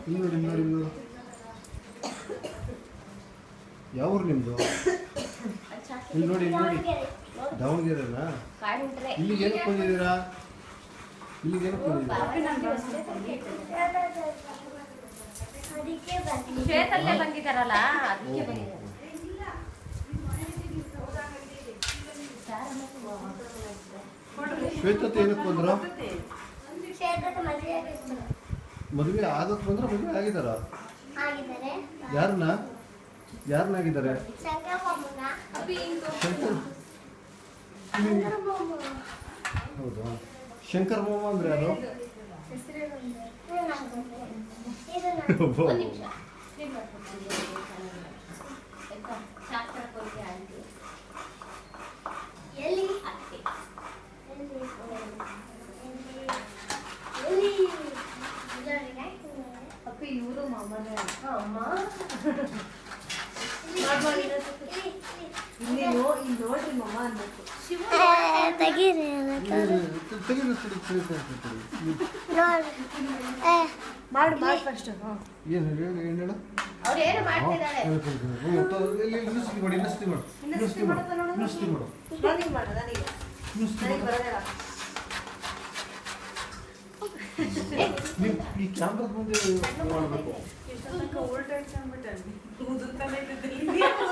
ಇಲ್ಲಿ ನೋಡಿ ಇಲ್ಲಿ ನೋಡಿ ಇಲ್ಲಿ ನೋಡಿ. ಯಾವ ಊರು ನಿಮ್ಮದು? ಇಲ್ಲಿ ನೋಡಿ ಇಲ್ಲಿ ನೋಡಿ. ದಾವಣಗೆರೆನಾ? ಇಲ್ಲಿಗೆ ಏನಕ್ಕೆ ಬಂದಿದ್ದೀರಾ? ಇಲ್ಲಿಗೆ ಏನಕ್ಕೆ ಬಂದಿದ್ದೀರಾ? ಶ್ವೇತಲ್ಲೇ ಬಂದಿದ್ದಾರಲ್ಲ ಅದಕ್ಕೆ ಬಂದಿದ್ದಾರೆ. ಶ್ವೇತತೆ ಏನಕ್ಕೆ ಬಂದ್ರು? ಮದುವೆ ಆಗಕ್ಕೆ ಬಂದ್ರೆ ಮದುವೆ ಆಗಿದಾರ? ಯಾರನ್ನಾಗಿದ್ದಾರೆ? ಶಂಕರ್. ಹೌದಾ? ಶಂಕರ್ ಮಾಮ ಅಂದ್ರೆ ಯಾರು? ಇವರು ಮಾಮನೇ ಅಮ್ಮ ಇಲ್ಲಿ ನೋಡ್ರಿ ಮಮ್ಮ ಅನ್ಬೇಕು. ಮಾಡಿ ಮಾಡಿ ಫಸ್ಟ್. ಏನು ಹೇಳು ಏನು ಹೇಳು. ಅವ್ರು ಏನು ಮಾಡ್ತಿದ್ದಾರೆ? ಇನ್ನಷ್ಟು ಮಾಡು. ನನಗೆ ಮಾಡು ನನಗೆ ಬರೋದಿಲ್ಲ. ನೀವು ಈ ಕ್ಯಾಮ್ರದ ಮುಂದೆ ಮಾಡಬೇಕು.